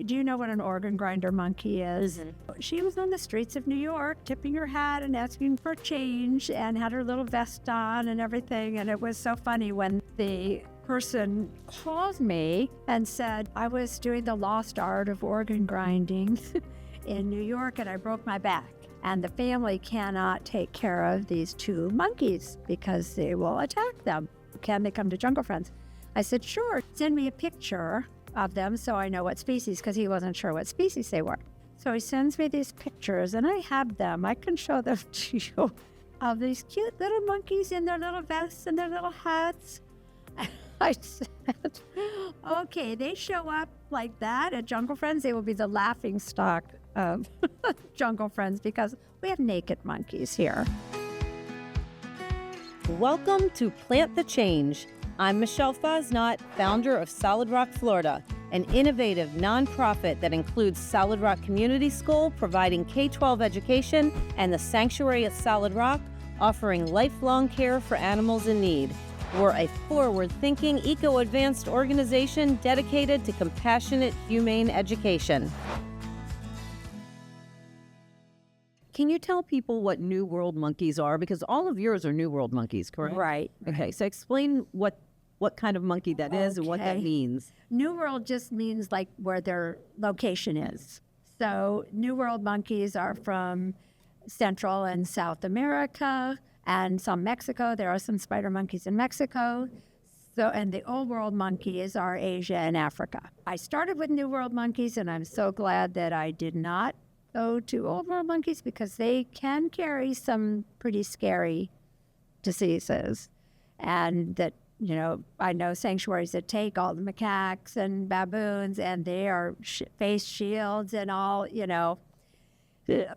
Do you know what an organ grinder monkey is? Mm-hmm. She was on the streets of New York, tipping her hat and asking for change, and had her little vest on and everything. And it was so funny when the person called me and said, I was doing the lost art of organ grinding in New York, and I broke my back. And the family cannot take care of these two monkeys because they will attack them. Can they come to Jungle Friends? I said, sure, send me a picture of them so I know what species, because he wasn't sure what species they were. So he sends me these pictures, and I have them. I can show them to you, of these cute little monkeys in their little vests and their little hats. I said, okay, they show up like that at Jungle Friends, they will be the laughing stock of Jungle Friends, because we have naked monkeys here. Welcome to Plant the Change. I'm Michelle Fosnot, founder of Solid Rock, Florida, an innovative nonprofit that includes Solid Rock Community School, providing K-12 education, and the Sanctuary at Solid Rock, offering lifelong care for animals in need. We're a forward-thinking, eco-advanced organization dedicated to compassionate, humane education. Can you tell people what New World monkeys are? Because all of yours are New World monkeys, correct? Right. Okay, so explain what kind of monkey that is and what that means. New World just means like where their location is. So New World monkeys are from Central and South America and some Mexico. There are some spider monkeys in Mexico. So, and the Old World monkeys are Asia and Africa. I started with New World monkeys, and I'm so glad that I did not go to Old World monkeys, because they can carry some pretty scary diseases. And that, you know, I know sanctuaries that take all the macaques and baboons, and they are face shields and all, you know,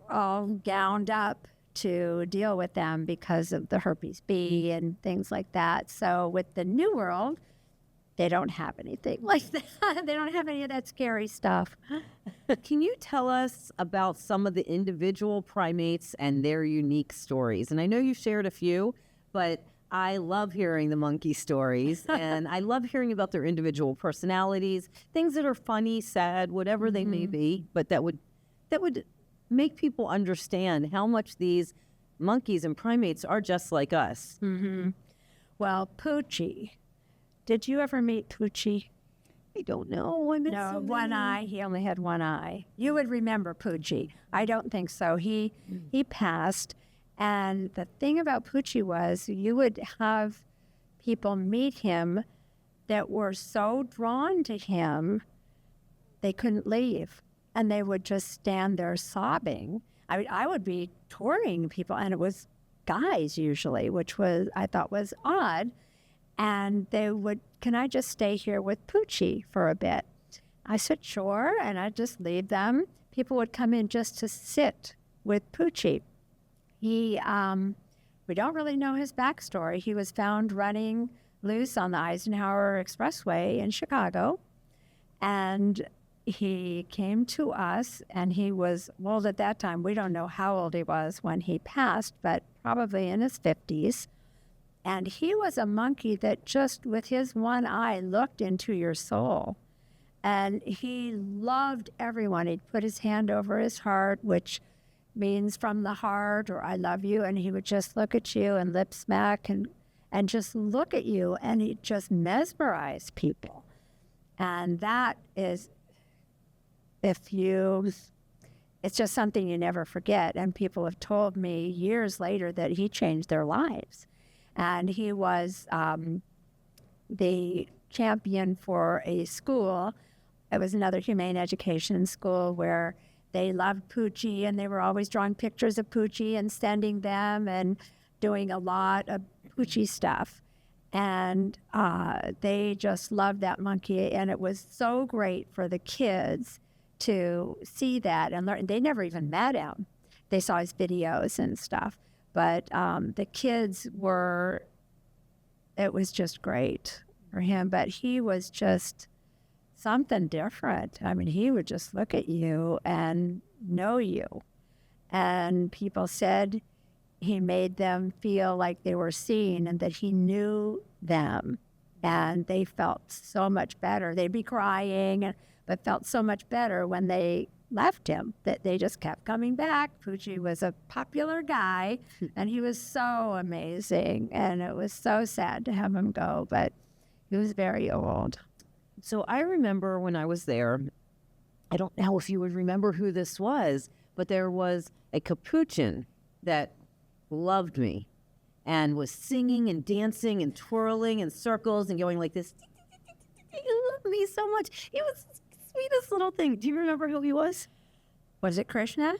all gowned up to deal with them because of the herpes B and things like that. So with the New World, they don't have anything like that. They don't have any of that scary stuff. Can you tell us about some of the individual primates and their unique stories? And I know you shared a few, but I love hearing the monkey stories, and I love hearing about their individual personalities, things that are funny, sad, whatever they may be, but that would make people understand how much these monkeys and primates are just like us. Mm-hmm. Well, Poochie. Did you ever meet Poochie? I don't know. No, one eye. He only had one eye. You would remember Poochie. I don't think so. He passed. And the thing about Poochie was you would have people meet him that were so drawn to him, they couldn't leave. And they would just stand there sobbing. I would be touring people, and it was guys usually, which I thought was odd. And they would, can I just stay here with Poochie for a bit? I said, sure, and I'd just leave them. People would come in just to sit with Poochie. We don't really know his backstory. He was found running loose on the Eisenhower Expressway in Chicago, and he came to us, and he was old at that time. We don't know how old he was when he passed, but probably in his 50s. And he was a monkey that just with his one eye looked into your soul. And he loved everyone. He'd put his hand over his heart, which means from the heart, or I love you. And he would just look at you and lip smack and just look at you. And he just mesmerized people. And that is, it's just something you never forget. And people have told me years later that he changed their lives. And he was the champion for a school. It was another humane education school where they loved Poochie, and they were always drawing pictures of Poochie and sending them and doing a lot of Poochie stuff. And they just loved that monkey, and it was so great for the kids to see that and learn. They never even met him. They saw his videos and stuff. But the kids it was just great for him. But he was just something different. I mean, he would just look at you and know you. And people said he made them feel like they were seen and that he knew them. And they felt so much better. They'd be crying, but felt so much better when they left him that they just kept coming back. Poochie was a popular guy, and he was so amazing, and it was so sad to have him go, but he was very old. So I remember when I was there, I don't know if you would remember who this was, but there was a capuchin that loved me and was singing and dancing and twirling in circles and going like this. He loved me so much. He was the sweetest little thing. Do you remember who he was? Was it Krishna?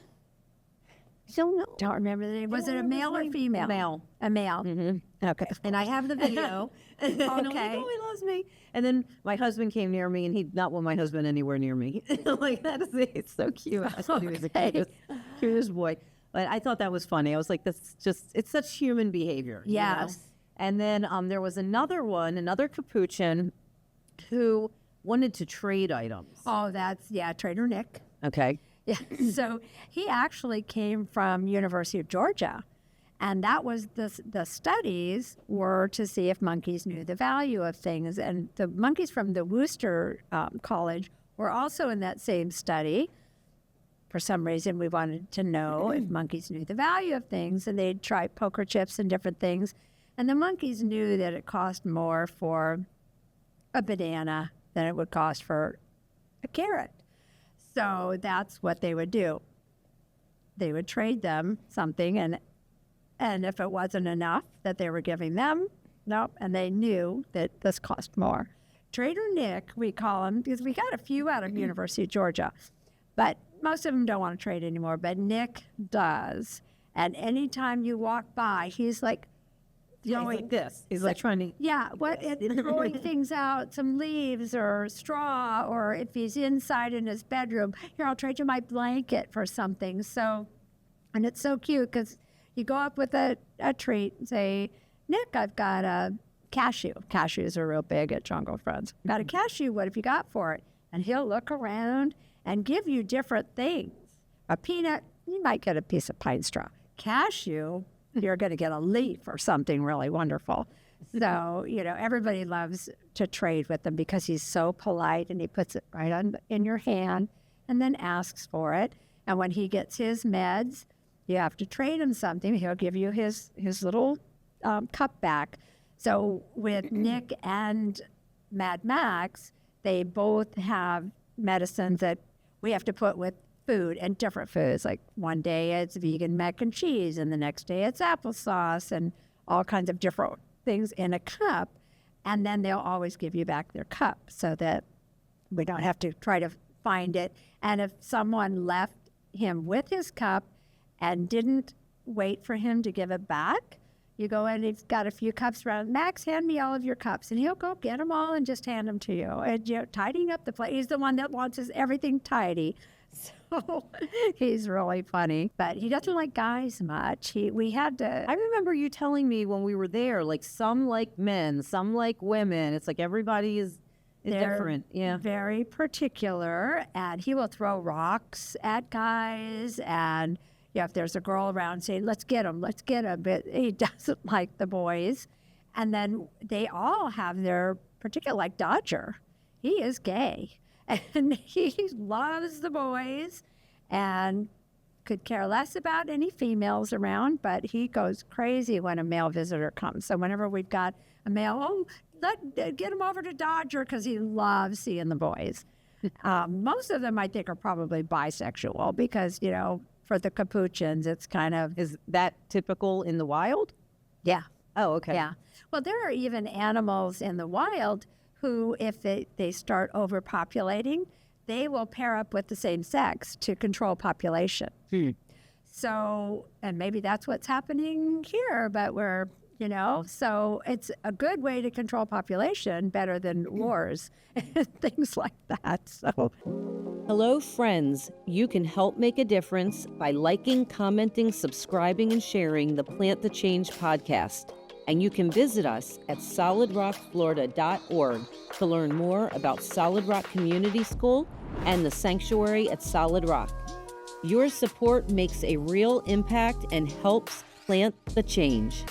Don't know. Don't remember the name. Was it a male or female? Male. A male. Mm-hmm. Okay. And I have the video. Okay. Oh, he loves me. And then my husband came near me, and he not want my husband anywhere near me. Like, that is it. It's so cute. I thought he was the cutest boy. But I thought that was funny. I was like, that's just, it's such human behavior. Yes. You know? And then there was another capuchin who wanted to trade items. Oh, Trader Nick. Okay. Yeah. So he actually came from University of Georgia. And that was the studies were to see if monkeys knew the value of things. And the monkeys from the Worcester College were also in that same study. For some reason, we wanted to know if monkeys knew the value of things. And they'd try poker chips and different things. And the monkeys knew that it cost more for a banana than it would cost for a carrot. So that's what they would do. They would trade them something, and if it wasn't enough that they were giving them, nope, and they knew that this cost more. Trader Nick, we call him, because we got a few out of University of Georgia, but most of them don't want to trade anymore, but Nick does. And anytime you walk by, he's like, He's like this. He's like trying to... Yeah, throwing things out, some leaves or straw, or if he's inside in his bedroom, here, I'll trade you my blanket for something. So, and it's so cute because you go up with a treat and say, Nick, I've got a cashew. Cashews are real big at Jungle Friends. Got a cashew, what have you got for it? And he'll look around and give you different things. A peanut, you might get a piece of pine straw. Cashew, you're going to get a leaf or something really wonderful. So, everybody loves to trade with him because he's so polite, and he puts it right in your hand and then asks for it. And when he gets his meds, you have to trade him something. He'll give you his little cup back. So with Nick and Mad Max, they both have medicines that we have to put with food and different foods. Like one day it's vegan mac and cheese, and the next day it's applesauce, and all kinds of different things in a cup. And then they'll always give you back their cup so that we don't have to try to find it. And if someone left him with his cup and didn't wait for him to give it back, you go in and he's got a few cups around. Max, hand me all of your cups. And he'll go get them all and just hand them to you. And tidying up the place. He's the one that wants everything tidy. So he's really funny. But he doesn't like guys much. We had to... I remember you telling me when we were there, like some like men, some like women. It's like everybody is different. Yeah. Very particular. And he will throw rocks at guys, and if there's a girl around, say, let's get him. But he doesn't like the boys. And then they all have their particular, like Dodger. He is gay. And he loves the boys and could care less about any females around, but he goes crazy when a male visitor comes. So whenever we've got a male, get him over to Dodger, because he loves seeing the boys. Most of them, I think, are probably bisexual because, for the capuchins, it's kind of... Is that typical in the wild? Yeah. Oh, okay. Yeah. Well, there are even animals in the wild who, if they start overpopulating, they will pair up with the same sex to control population. So, and maybe that's what's happening here, but so it's a good way to control population, better than wars and things like that. So, hello, friends. You can help make a difference by liking, commenting, subscribing, and sharing the Plant the Change podcast. And you can visit us at solidrockflorida.org to learn more about Solid Rock Community School and the sanctuary at Solid Rock. Your support makes a real impact and helps plant the change.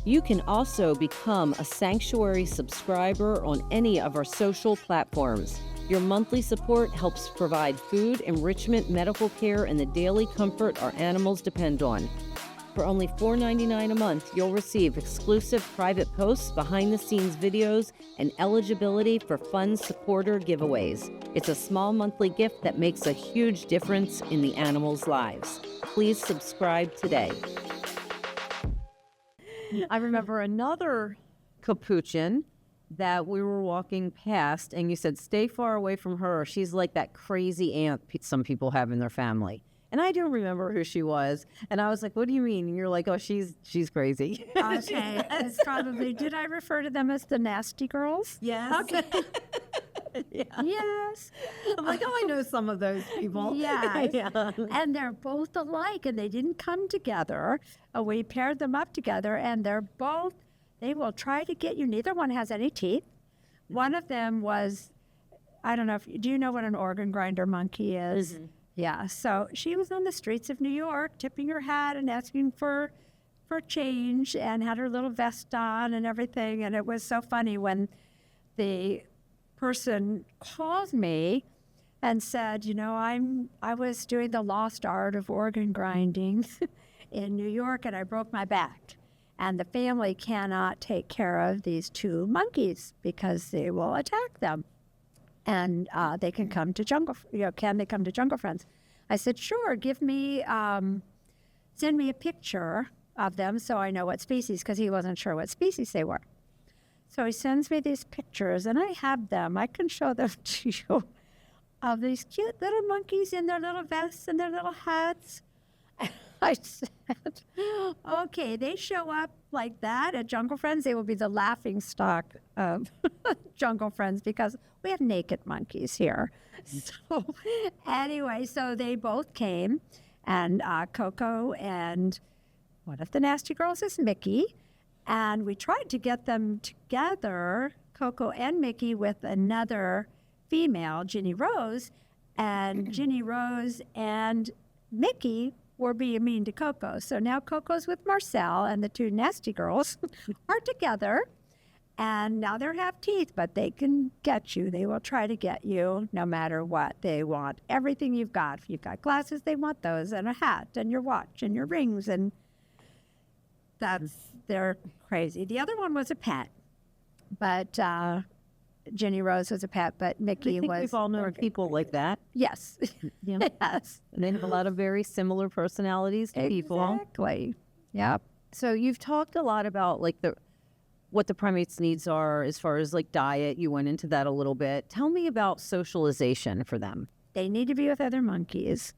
You can also become a sanctuary subscriber on any of our social platforms. Your monthly support helps provide food, enrichment, medical care, and the daily comfort our animals depend on. For only $4.99 a month, you'll receive exclusive private posts, behind-the-scenes videos, and eligibility for fun supporter giveaways. It's a small monthly gift that makes a huge difference in the animals' lives. Please subscribe today. I remember another capuchin that we were walking past, and you said, stay far away from her. She's like that crazy aunt some people have in their family. And I don't remember who she was. And I was like, what do you mean? And you're like, oh, she's crazy. Okay, it's probably, did I refer to them as the nasty girls? Yes. Okay. Yeah. Yes. I'm like, oh, I know some of those people. Yes. Yeah. And they're both alike, and they didn't come together. We paired them up together, and they will try to get you. Neither one has any teeth. One of them was, I don't know, do you know what an organ grinder monkey is? Mm-hmm. Yeah, so she was on the streets of New York, tipping her hat and asking for change, and had her little vest on and everything. And it was so funny when the person called me and said, you know, I was doing the lost art of organ grinding in New York, and I broke my back. And the family cannot take care of these two monkeys because they will attack them. And they can come to can they come to Jungle Friends? I said, sure, send me a picture of them so I know what species, because he wasn't sure what species they were. So he sends me these pictures, and I have them. I can show them to you, of these cute little monkeys in their little vests and their little hats. I said, okay, they show up like that at Jungle Friends, they will be the laughing stock of Jungle Friends, because we have naked monkeys here. So anyway, so they both came, and Coco and one of the nasty girls is Mickey, and we tried to get them together, Coco and Mickey, with another female, Ginny Rose, and Ginny Rose and Mickey were being mean to Coco. So now Coco's with Marcel, and the two nasty girls are together. And now they have teeth, but they can get you. They will try to get you no matter what. They want everything you've got. If you've got glasses, they want those, and a hat, and your watch, and your rings. And they're crazy. The other one was a pet, but Ginny Rose was a pet, but Mickey was. We've all known people like that. Yes. Yeah. Yes. And they have a lot of very similar personalities to people. Exactly. Yep. So you've talked a lot about like what the primates' needs are as far as like diet. You went into that a little bit. Tell me about socialization for them. They need to be with other monkeys.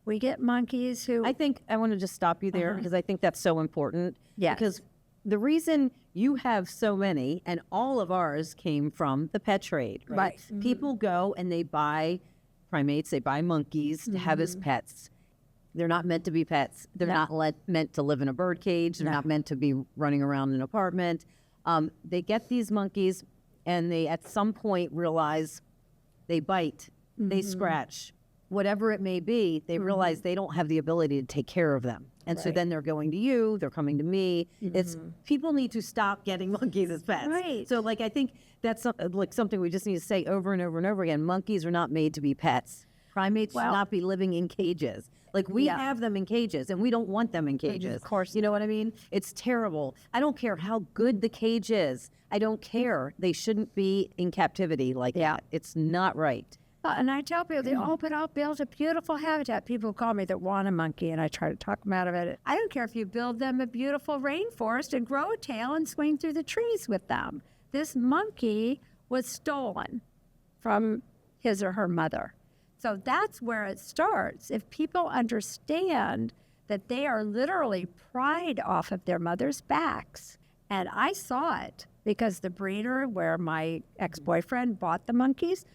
We get monkeys who. I think I want to just stop you there because I think that's so important. Yes. Because the reason you have so many, and all of ours came from the pet trade, right? Mm-hmm. People go and they buy primates, they buy monkeys to have as pets. They're not meant to be pets. They're not meant to live in a bird cage. They're not meant to be running around in an apartment. They get these monkeys, and they at some point realize they bite, they scratch, whatever it may be. They realize they don't have the ability to take care of them. And so then they're going to you, they're coming to me. It's people need to stop getting monkeys as pets. Right. So like I think that's like something we just need to say over and over and over again. Monkeys are not made to be pets. Primates should not be living in cages. Like we have them in cages, and we don't want them in cages. Of course. You know what I mean? It's terrible. I don't care how good the cage is. I don't care. They shouldn't be in captivity like that. It's not right. And I tell people, but I'll build a beautiful habitat. People call me that want a monkey, and I try to talk them out of it. I don't care if you build them a beautiful rainforest and grow a tail and swing through the trees with them. This monkey was stolen from his or her mother. So that's where it starts. If people understand that they are literally pried off of their mother's backs, and I saw it because the breeder where my ex-boyfriend bought the monkeys,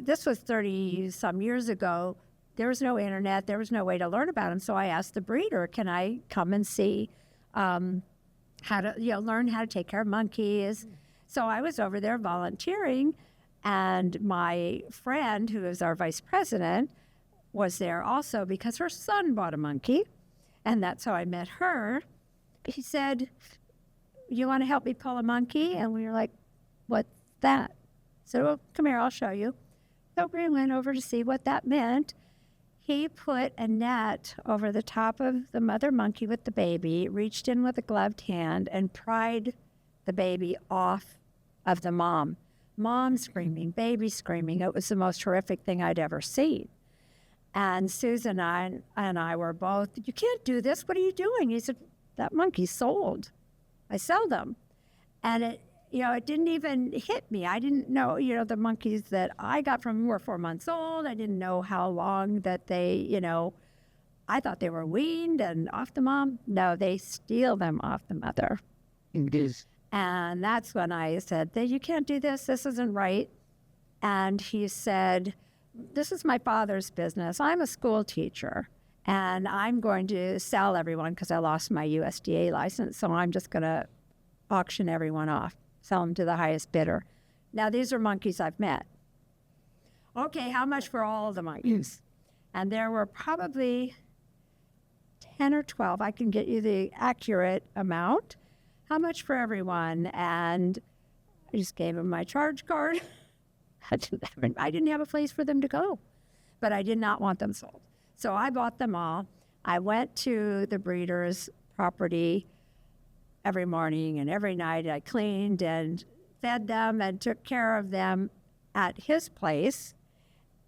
this was 30-some years ago. There was no internet. There was no way to learn about them. So I asked the breeder, can I come and see how to learn how to take care of monkeys? So I was over there volunteering, and my friend, who is our vice president, was there also because her son bought a monkey, and that's how I met her. He said, you want to help me pull a monkey? And we were like, what's that? So, well, come here, I'll show you. So we went over to see what that meant. He put a net over the top of the mother monkey with the baby, reached in with a gloved hand, and pried the baby off of the mom. Mom screaming, baby screaming. It was the most horrific thing I'd ever seen. And Susan and I were both, you can't do this. What are you doing? He said, that monkey's sold. I sell them. And it didn't even hit me. I didn't know, the monkeys that I got from them were 4 months old. I didn't know how long that they, I thought they were weaned and off the mom. No, they steal them off the mother. And that's when I said, you can't do this. This isn't right. And he said, this is my father's business. I'm a school teacher, and I'm going to sell everyone because I lost my USDA license. So I'm just going to auction everyone off, sell them to the highest bidder. Now, these are monkeys I've met. Okay, how much for all of the monkeys? And there were probably 10 or 12. I can get you the accurate amount. How much for everyone? And I just gave him my charge card. I didn't have a place for them to go, but I did not want them sold. So I bought them all. I went to the breeder's property every morning and every night. I cleaned and fed them and took care of them at his place,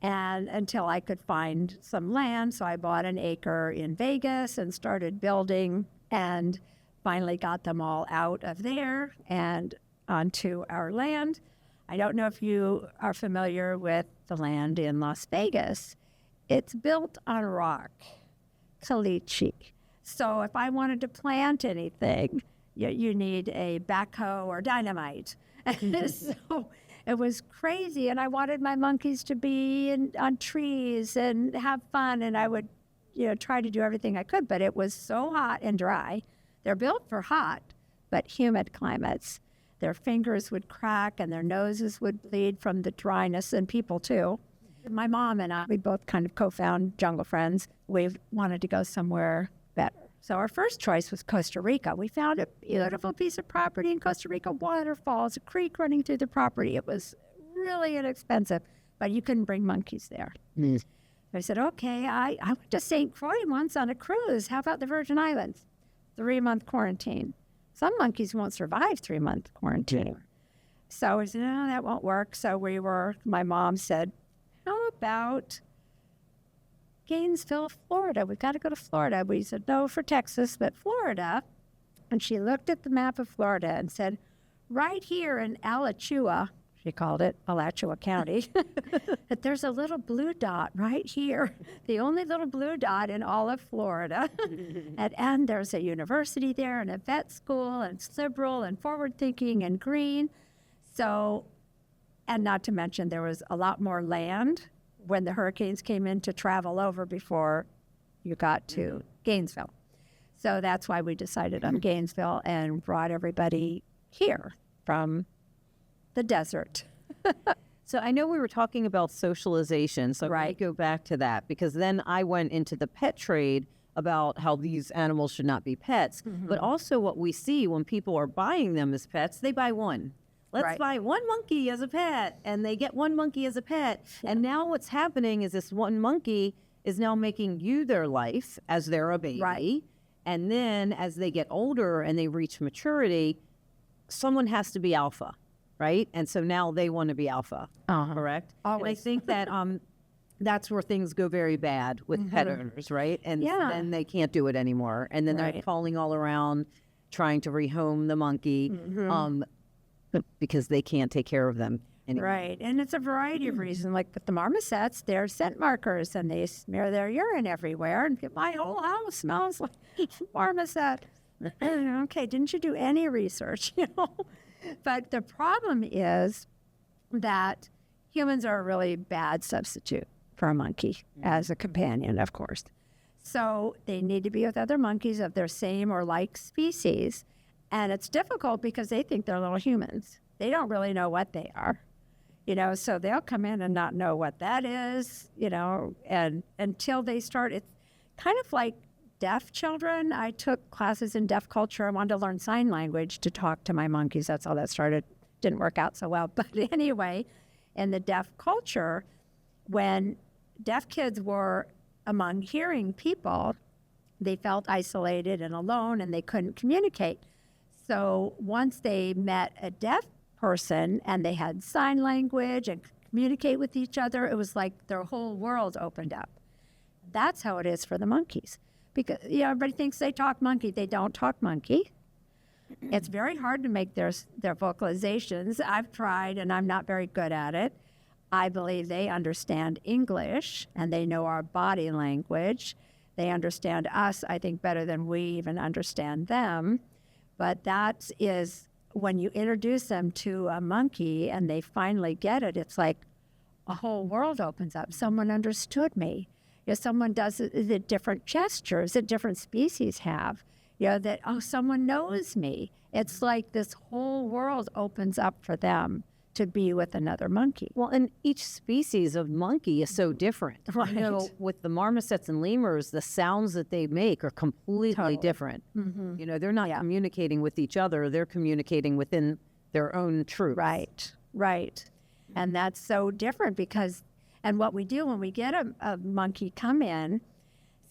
and until I could find some land. So I bought an acre in Vegas and started building, and finally got them all out of there and onto our land. I don't know if you are familiar with the land in Las Vegas. It's built on rock, caliche. So if I wanted to plant anything, you need a backhoe or dynamite. So it was crazy, and I wanted my monkeys to be on trees and have fun, and I would, try to do everything I could, but it was so hot and dry. They're built for hot, but humid climates. Their fingers would crack and their noses would bleed from the dryness, and people too. My mom and I, we both kind of co-found Jungle Friends. We wanted to go somewhere better. So our first choice was Costa Rica. We found a beautiful piece of property in Costa Rica, waterfalls, a creek running through the property. It was really inexpensive, but you couldn't bring monkeys there. I said, okay, I went to St. Croix once on a cruise. How about the Virgin Islands? 3-month quarantine. Some monkeys won't survive 3-month quarantine. Yeah. So we said, no, that won't work. So my mom said, how about Gainesville, Florida? We've got to go to Florida. We said, no, for Texas, but Florida. And she looked at the map of Florida and said, right here in Alachua, she called it Alachua County, that there's a little blue dot right here, the only little blue dot in all of Florida. and there's a university there and a vet school, and it's liberal and forward-thinking and green. So, and not to mention there was a lot more land when the hurricanes came in to travel over before you got to Gainesville. So that's why we decided on Gainesville and brought everybody here from the desert. So I know we were talking about socialization, so right. I go back to that, because then I went into the pet trade about how these animals should not be pets, but also what we see when people are buying them as pets, they buy one. Let's buy one monkey as a pet, and they get one monkey as a pet. And now what's happening is this one monkey is now making you their life as they're a baby. Right. And then as they get older and they reach maturity, someone has to be alpha. Right? And so now they want to be alpha, correct? Always. And I think that that's where things go very bad with pet owners, right? And then they can't do it anymore. And then they're falling all around trying to rehome the monkey because they can't take care of them anymore. Right. And it's a variety of reasons. Like with the marmosets, they're scent markers, and they smear their urine everywhere. And my whole house smells like marmoset. Okay, didn't you do any research, But the problem is that humans are a really bad substitute for a monkey as a companion, of course. So they need to be with other monkeys of their same or like species. And it's difficult because they think they're little humans. They don't really know what they are, so they'll come in and not know what that is, and until they start. It's kind of like deaf children. I took classes in deaf culture. I wanted to learn sign language to talk to my monkeys. That's how that started. Didn't work out so well. But anyway, in the deaf culture, when deaf kids were among hearing people, they felt isolated and alone and they couldn't communicate. So once they met a deaf person and they had sign language and could communicate with each other, it was like their whole world opened up. That's how it is for the monkeys. Because everybody thinks they talk monkey. They don't talk monkey. It's very hard to make their vocalizations. I've tried and I'm not very good at it. I believe they understand English and they know our body language. They understand us, I think, better than we even understand them. But that is when you introduce them to a monkey and they finally get it, it's like a whole world opens up. Someone understood me. Someone does the different gestures that different species have. That, someone knows me. It's like this whole world opens up for them to be with another monkey. Well, and each species of monkey is so different. Right. With the marmosets and lemurs, the sounds that they make are completely different. Mm-hmm. They're not communicating with each other. They're communicating within their own truth. Right. And that's so different because, and what we do when we get a monkey come in,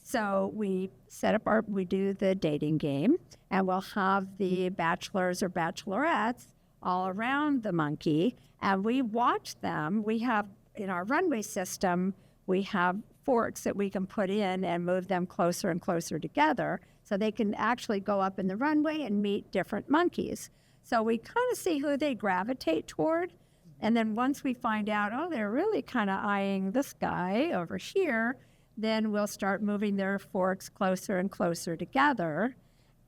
so we do the dating game, and we'll have the bachelors or bachelorettes all around the monkey, and we watch them. We have, in our runway system, we have forks that we can put in and move them closer and closer together so they can actually go up in the runway and meet different monkeys. So we kind of see who they gravitate toward. And then once we find out, they're really kind of eyeing this guy over here, then we'll start moving their forks closer and closer together.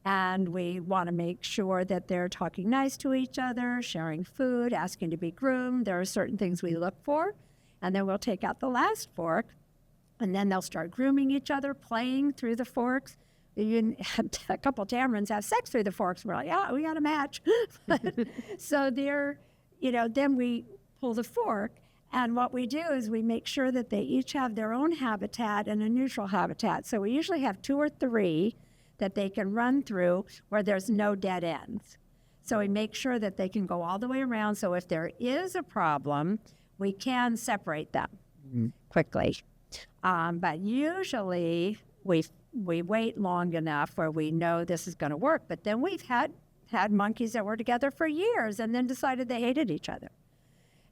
And we want to make sure that they're talking nice to each other, sharing food, asking to be groomed. There are certain things we look for. And then we'll take out the last fork, and then they'll start grooming each other, playing through the forks. Even a couple tamarins have sex through the forks. We're like, we got a match. So then we pull the fork. And what we do is we make sure that they each have their own habitat and a neutral habitat. So we usually have 2 or 3 that they can run through where there's no dead ends. So we make sure that they can go all the way around. So if there is a problem, we can separate them quickly. But usually we wait long enough where we know this is going to work. But then we've had monkeys that were together for years and then decided they hated each other.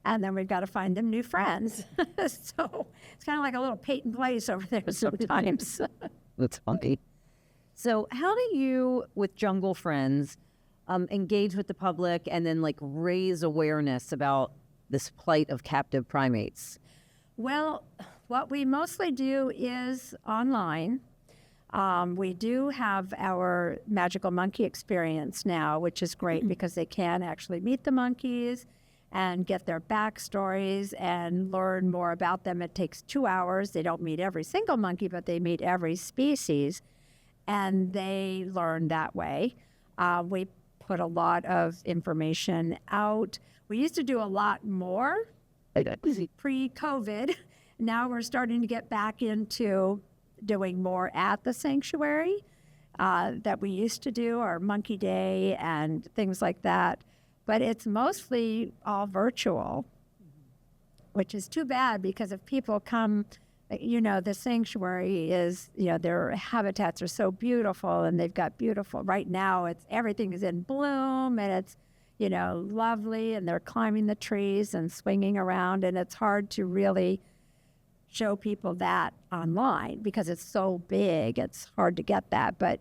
And then we've got to find them new friends. So it's kind of like a little Peyton Place over there sometimes. That's funny. So how do you, with Jungle Friends, engage with the public and then raise awareness about this plight of captive primates? Well, what we mostly do is online. We do have our Magical Monkey Experience now, which is great because they can actually meet the monkeys and get their backstories and learn more about them. It takes 2 hours. They don't meet every single monkey, but they meet every species, and they learn that way. We put a lot of information out. We used to do a lot more pre-COVID. Now we're starting to get back into doing more at the sanctuary that we used to do, our Monkey Day and things like that. But it's mostly all virtual, which is too bad because if people come, the sanctuary is, their habitats are so beautiful and they've got beautiful, right now everything is in bloom and it's, lovely, and they're climbing the trees and swinging around, and it's hard to really show people that online because it's so big. It's hard to get that, but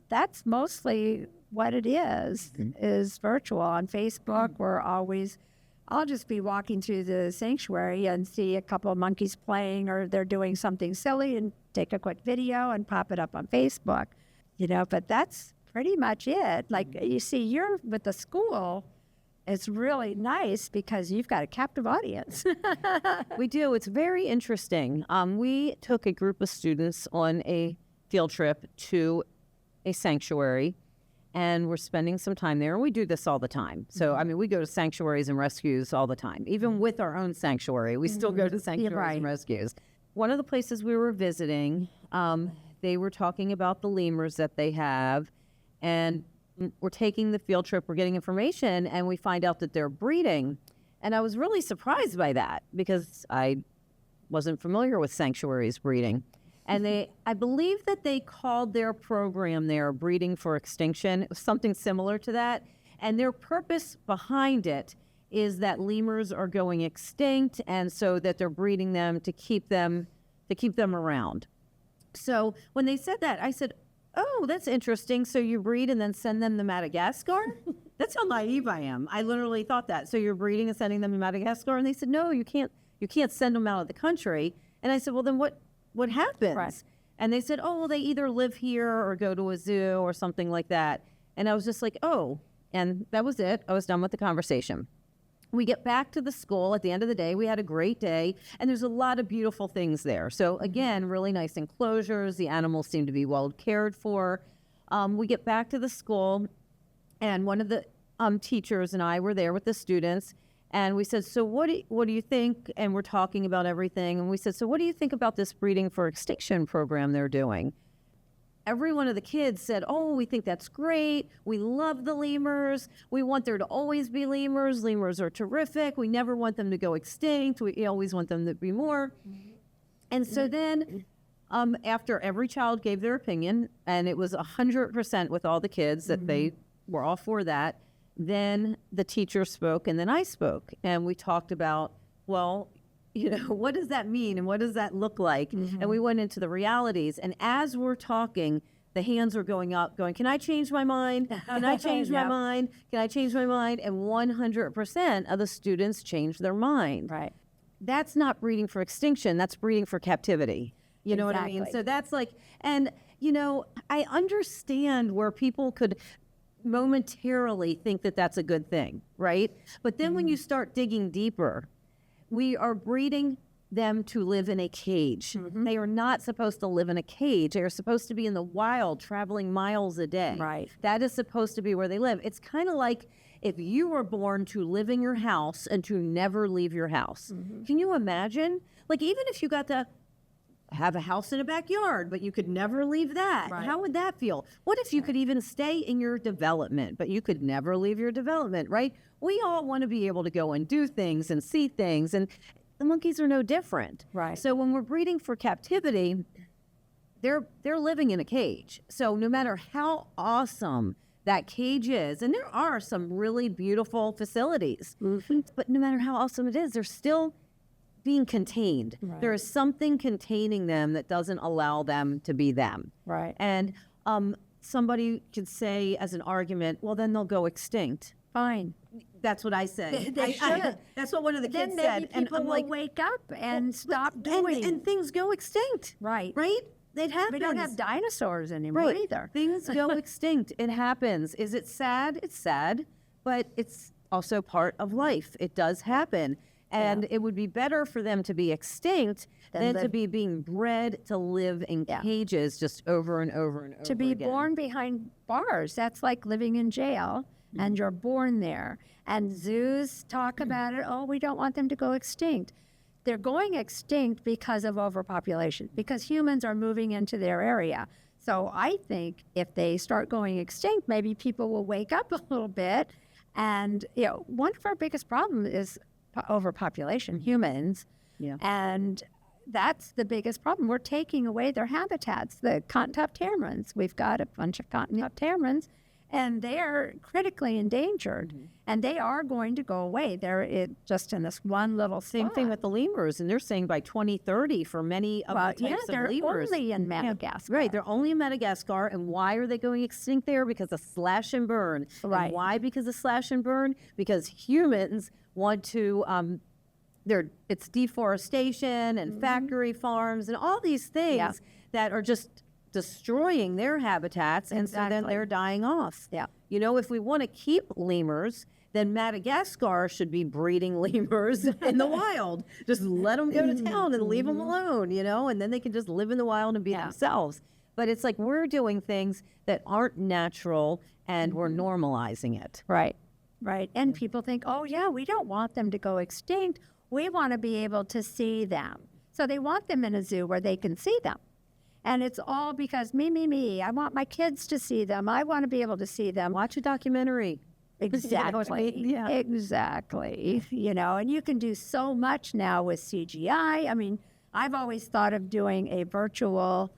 that's mostly what it is virtual. On Facebook, I'll just be walking through the sanctuary and see a couple of monkeys playing or they're doing something silly and take a quick video and pop it up on Facebook, but that's pretty much it. You see, you're with the school, it's really nice because you've got a captive audience. We do. It's very interesting. We took a group of students on a field trip to a sanctuary, and we're spending some time there. And we do this all the time. So, we go to sanctuaries and rescues all the time. Even with our own sanctuary, we still go to sanctuaries and rescues. One of the places we were visiting, they were talking about the lemurs that they have, and we're taking the field trip, we're getting information, and we find out that they're breeding. And I was really surprised by that because I wasn't familiar with sanctuaries breeding. And I believe that they called their program there Breeding for Extinction. It was something similar to that. And their purpose behind it is that lemurs are going extinct, and so that they're breeding them to keep them around. So when they said that, I said, oh, that's interesting. So you breed and then send them to Madagascar? That's how naive I am. I literally thought that. So you're breeding and sending them to Madagascar? And they said, no, you can't send them out of the country. And I said, well, then what happens? Right. And they said, oh, well, they either live here or go to a zoo or something like that. And I was just like, oh, and that was it. I was done with the conversation. We get back to the school at the end of the day. We had a great day, and there's a lot of beautiful things there. So again, really nice enclosures. The animals seem to be well cared for. We get back to the school, and one of the teachers and I were there with the students, and we said, so what do you think? And we're talking about everything. And we said, so what do you think about this Breeding for Extinction program they're doing? Every one of the kids said, oh, we think that's great. We love the lemurs. We want there to always be lemurs. Lemurs are terrific. We never want them to go extinct. We always want them to be more. Mm-hmm. And so then after every child gave their opinion, and it was 100% with all the kids that they were all for that, then the teacher spoke, and then I spoke. And we talked about, well, what does that mean and what does that look like? Mm-hmm. And we went into the realities. And as we're talking, the hands are going up, going, can I change my mind? Can I change my mind? Can I change my mind? And 100% of the students changed their mind. Right. That's not breeding for extinction. That's breeding for captivity. You know what I mean? So that's like, and, I understand where people could momentarily think that that's a good thing, right? But then when you start digging deeper, we are breeding them to live in a cage. Mm-hmm. They are not supposed to live in a cage. They are supposed to be in the wild, traveling miles a day. Right. That is supposed to be where they live. It's kind of like if you were born to live in your house and to never leave your house. Mm-hmm. Can you imagine? Like, even if you got to have a house in a backyard, but you could never leave that. Right. How would that feel? What if you could even stay in your development, but you could never leave your development, right? We all want to be able to go and do things and see things, and the monkeys are no different. Right. So when we're breeding for captivity, they're living in a cage. So no matter how awesome that cage is, and there are some really beautiful facilities, but no matter how awesome it is, they're still being contained. Right. There is something containing them that doesn't allow them to be them. Right. And somebody could say as an argument, well, then they'll go extinct. Fine. That's what I say. They should. That's what one of the kids then said. Maybe people and I'm will like, wake up and stop doing. And things go extinct. Right. Right? It happens. We don't have dinosaurs anymore either. Things go extinct. It happens. Is it sad? It's sad, but it's also part of life. It does happen. And it would be better for them to be extinct than to be being bred to live in cages just over and over and over again. To be born behind bars. That's like living in jail, and you're born there. And zoos talk about it. Oh, we don't want them to go extinct. They're going extinct because of overpopulation, because humans are moving into their area. So I think if they start going extinct, maybe people will wake up a little bit. And, one of our biggest problems is overpopulation, humans. Yeah. And that's the biggest problem. We're taking away their habitats, the cotton-tufted tamarins. We've got a bunch of cotton-tufted tamarins, and they are critically endangered, and they are going to go away. They're just in this one little spot. Same thing with the lemurs, and they're saying by 2030 for many of the types of lemurs. They're only in Madagascar. Right, they're only in Madagascar, and why are they going extinct there? Because of slash and burn. Right. And why because of slash and burn? Because humans want to, it's deforestation and factory farms and all these things that are just destroying their habitats, and so then they're dying off. Yeah. If we want to keep lemurs, then Madagascar should be breeding lemurs in the wild. Just let them go to town and leave them alone, and then they can just live in the wild and be themselves. But it's like we're doing things that aren't natural, and we're normalizing it. Right. Right. And people think, oh, yeah, we don't want them to go extinct. We want to be able to see them. So they want them in a zoo where they can see them. And it's all because me. I want my kids to see them. I want to be able to see them. Watch a documentary. Exactly. Exactly. And you can do so much now with CGI. I mean, I've always thought of doing a virtual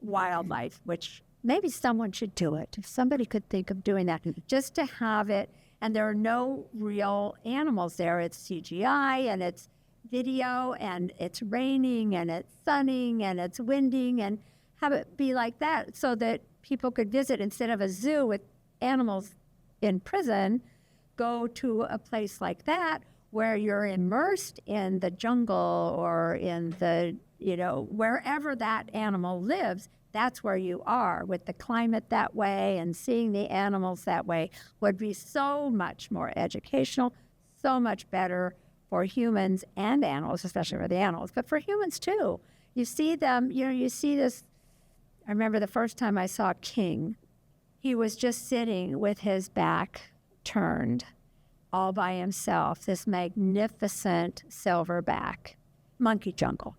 wildlife, which maybe someone should do it. If somebody could think of doing that, just to have it, and there are no real animals there. It's CGI and it's video and it's raining and it's sunning and it's winding, and have it be like that so that people could visit instead of a zoo with animals in prison, go to a place like that where you're immersed in the jungle or in the, wherever that animal lives. That's where you are, with the climate that way and seeing the animals that way would be so much more educational, so much better for humans and animals, especially for the animals, but for humans too. You see them, you see this. I remember the first time I saw King, he was just sitting with his back turned all by himself, this magnificent silverback, monkey jungle.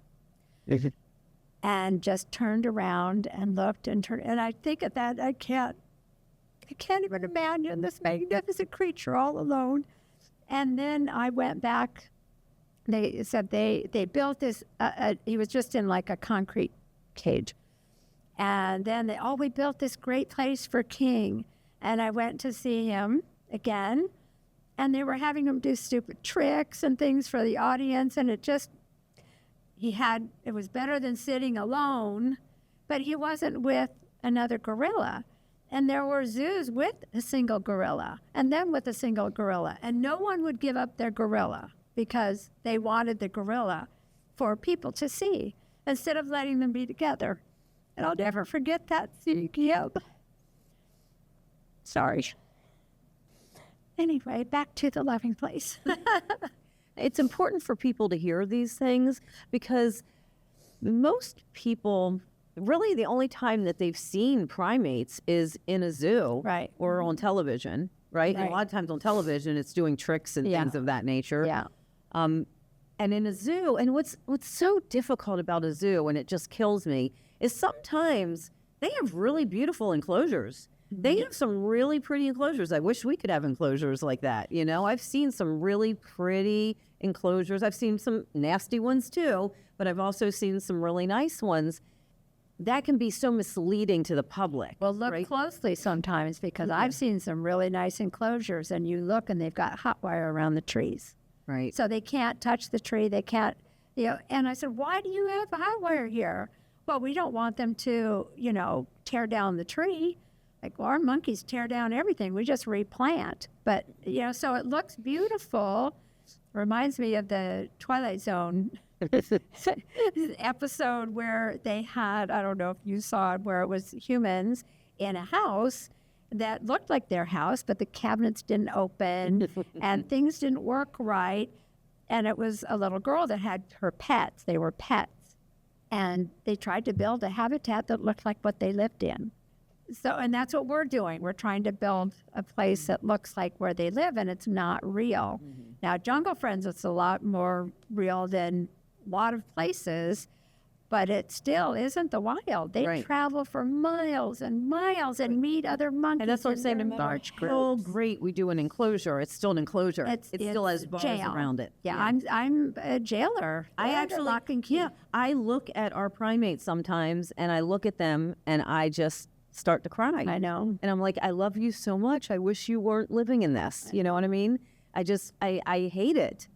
And just turned around and looked and turned. And I think at that, I can't even imagine this magnificent creature all alone. And then I went back. They said they built this, he was just in like a concrete cage. And then we built this great place for King. And I went to see him again. And they were having him do stupid tricks and things for the audience. And it was better than sitting alone, but he wasn't with another gorilla. And there were zoos with a single gorilla and then with a single gorilla. And no one would give up their gorilla because they wanted the gorilla for people to see instead of letting them be together. And I'll never forget that, seeing him. Sorry. Anyway, back to the loving place. It's important for people to hear these things because most people, really the only time that they've seen primates is in a zoo, right, or on television, right? And a lot of times on television, it's doing tricks and things of that nature. Yeah. And in a zoo, and what's so difficult about a zoo, and it just kills me, is sometimes they have really beautiful enclosures. They have some really pretty enclosures. I wish we could have enclosures like that. I've seen some really pretty enclosures. I've seen some nasty ones too, but I've also seen some really nice ones. That can be so misleading to the public. Well, look closely sometimes, because I've seen some really nice enclosures, and you look and they've got hot wire around the trees. Right. So they can't touch the tree. They can't, and I said, why do you have hot wire here? Well, we don't want them to, tear down the tree. Like, well, our monkeys tear down everything. We just replant. But, so it looks beautiful. Reminds me of the Twilight Zone episode where they had, I don't know if you saw it, where it was humans in a house that looked like their house, but the cabinets didn't open and things didn't work right. And it was a little girl that had her pets. They were pets. And they tried to build a habitat that looked like what they lived in. So, and that's what we're doing. We're trying to build a place that looks like where they live, and it's not real. Now, Jungle Friends, it's a lot more real than a lot of places, but it still isn't the wild. They travel for miles and miles and meet other monkeys. And that's what I'm saying. No matter how great we do an enclosure, it's still an enclosure. It still has bars around it. Yeah, I'm a jailer. I actually lock and key. Yeah, I look at our primates sometimes, and I look at them, and I just start to cry. I know. And I'm like, I love you so much. I wish you weren't living in this. You know what I mean? I hate it,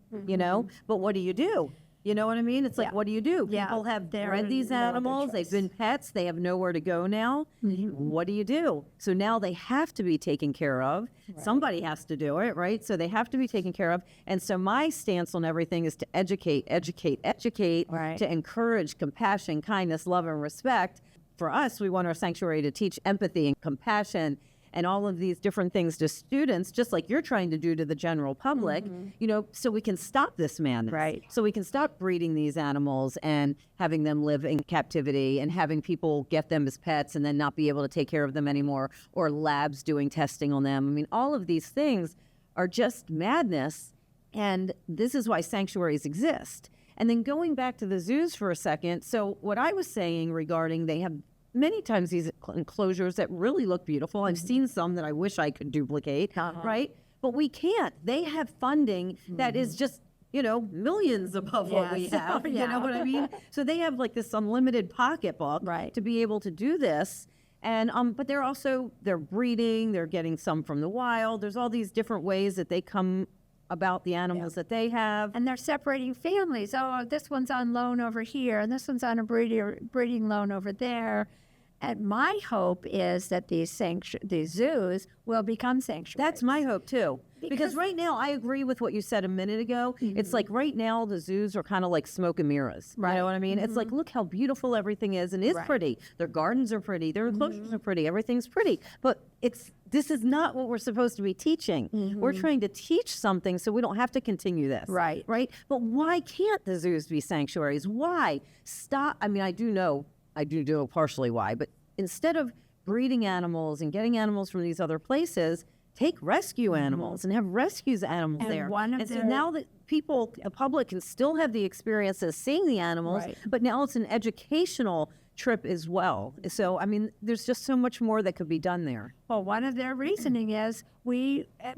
but what do you do? You know what I mean? It's like, what do you do? People have bred these animals. They've been pets. They have nowhere to go now. What do you do? So now they have to be taken care of. Somebody has to do it, right? So they have to be taken care of. And so my stance on everything is to educate, to encourage compassion, kindness, love, and respect. For us, we want our sanctuary to teach empathy and compassion and all of these different things to students, just like you're trying to do to the general public, so we can stop this madness. Right. So we can stop breeding these animals and having them live in captivity and having people get them as pets and then not be able to take care of them anymore, or labs doing testing on them. I mean, all of these things are just madness, and this is why sanctuaries exist. And then going back to the zoos for a second, so what I was saying regarding, they have many times these enclosures that really look beautiful. I've seen some that I wish I could duplicate, right? But we can't. They have funding that is just, millions above what we Yes. have. Yeah. You know what I mean? So they have like this unlimited pocketbook Right. to be able to do this. And but they're breeding, they're getting some from the wild. There's all these different ways that they come about the animals that they have. And they're separating families. Oh, this one's on loan over here, and this one's on a breeding loan over there. And my hope is that these zoos will become sanctuaries. That's my hope too. Because Because- right now, I agree with what you said a minute ago. It's like right now the zoos are kind of like smoke and mirrors. You Right. know what I mean? It's like, look how beautiful everything is, and it's Right. pretty. Their gardens are pretty. Their enclosures are pretty. Everything's pretty. But this is not what we're supposed to be teaching. We're trying to teach something so we don't have to continue this. Right. Right? But why can't the zoos be sanctuaries? Why? Stop. I mean, I do know partially why, but instead of breeding animals and getting animals from these other places, take rescue animals and have rescues animals And there. one of and so their- now that the public can still have the experience of seeing the animals, Right. but now it's an educational trip as well. So, I mean, there's just so much more that could be done there. Well, one of their reasoning is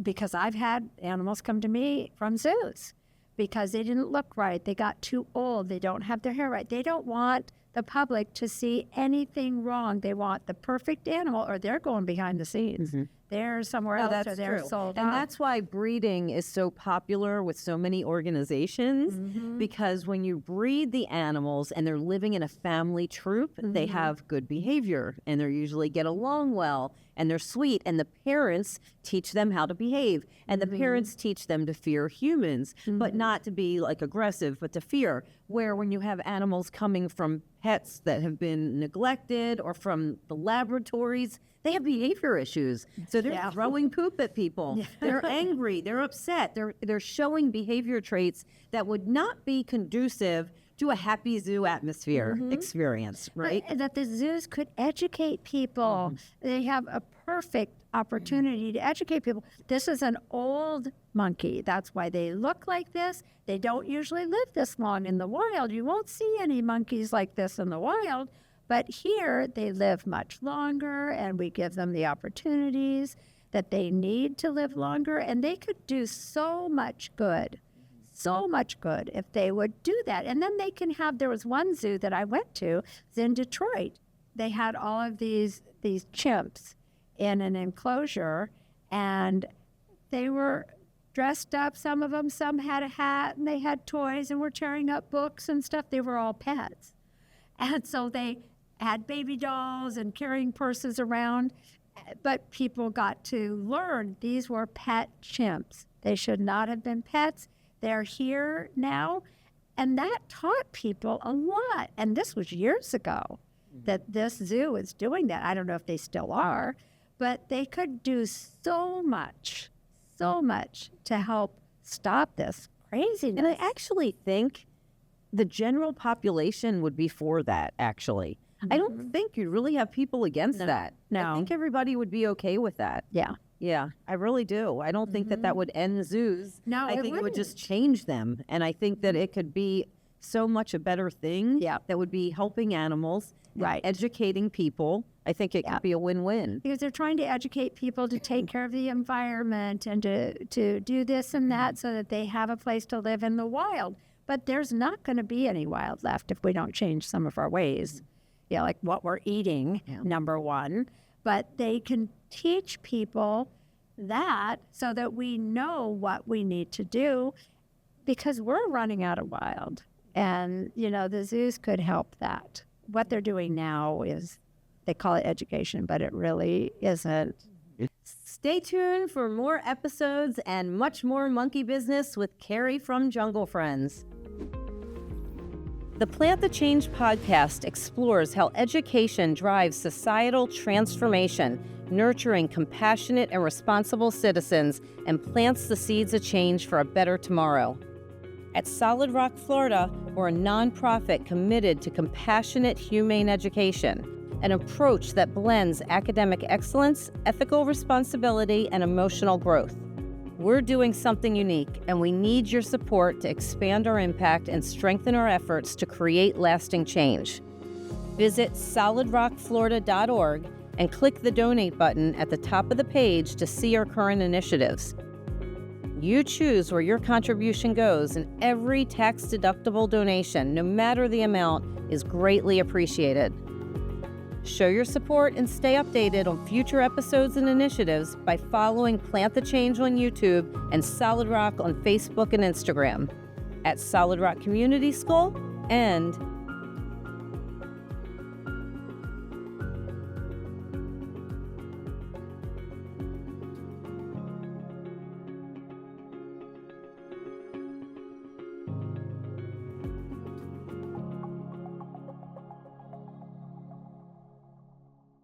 because I've had animals come to me from zoos because they didn't look right. They got too old. They don't have their hair right. They don't want the public to see anything wrong. They want the perfect animal, or they're going behind the scenes. They're somewhere else, or they're sold And out. that's why breeding is so popular with so many organizations, because when you breed the animals and they're living in a family troop, they have good behavior and they usually get along well and they're sweet, and the parents teach them how to behave, and the parents teach them to fear humans, but not to be like aggressive, but to fear. Where when you have animals coming from pets that have been neglected or from the laboratories, they have behavior issues. So they're throwing poop at people. They're angry. They're upset. They're showing behavior traits that would not be conducive to a happy zoo atmosphere experience, right? But that the zoos could educate people. They have a perfect opportunity to educate people. This is an old monkey. That's why they look like this. They don't usually live this long in the wild. You won't see any monkeys like this in the wild. But here, they live much longer, and we give them the opportunities that they need to live longer, and they could do so much good if they would do that. And then they can there was one zoo that I went to, it's in Detroit. They had all of these chimps in an enclosure, and they were dressed up, some of them, some had a hat, and they had toys and were tearing up books and stuff. They were all pets. And so they had baby dolls and carrying purses around, but people got to learn these were pet chimps. They should not have been pets. They're here now, and that taught people a lot. And this was years ago that this zoo is doing that. I don't know if they still are, but they could do so much to help stop this craziness. And I actually think the general population would be for that, actually. I don't think you'd really have people against that. No. I think everybody would be okay with that. Yeah. Yeah, I really do. I don't think that would end zoos. No, I it think it would wouldn't. just change them. And I think that it could be so much a better thing that would be helping animals, Right. educating people. I think it could be a win-win. Because they're trying to educate people to take care of the environment and to do this and that so that they have a place to live in the wild. But there's not going to be any wild left if we don't change some of our ways. Yeah, like what we're eating, number one. But they can teach people that so that we know what we need to do, because we're running out of wild. And, the zoos could help that. What they're doing now is, they call it education, but it really isn't. Stay tuned for more episodes and much more monkey business with Kari from Jungle Friends. The Plant the Change podcast explores how education drives societal transformation, nurturing compassionate and responsible citizens, and plants the seeds of change for a better tomorrow. At Solid Rock, Florida, we're a nonprofit committed to compassionate, humane education, an approach that blends academic excellence, ethical responsibility, and emotional growth. We're doing something unique, and we need your support to expand our impact and strengthen our efforts to create lasting change. Visit solidrockflorida.org and click the donate button at the top of the page to see our current initiatives. You choose where your contribution goes, and every tax-deductible donation, no matter the amount, is greatly appreciated. Show your support and stay updated on future episodes and initiatives by following Plant the Change on YouTube and Solid Rock on Facebook and Instagram, at Solid Rock Community School and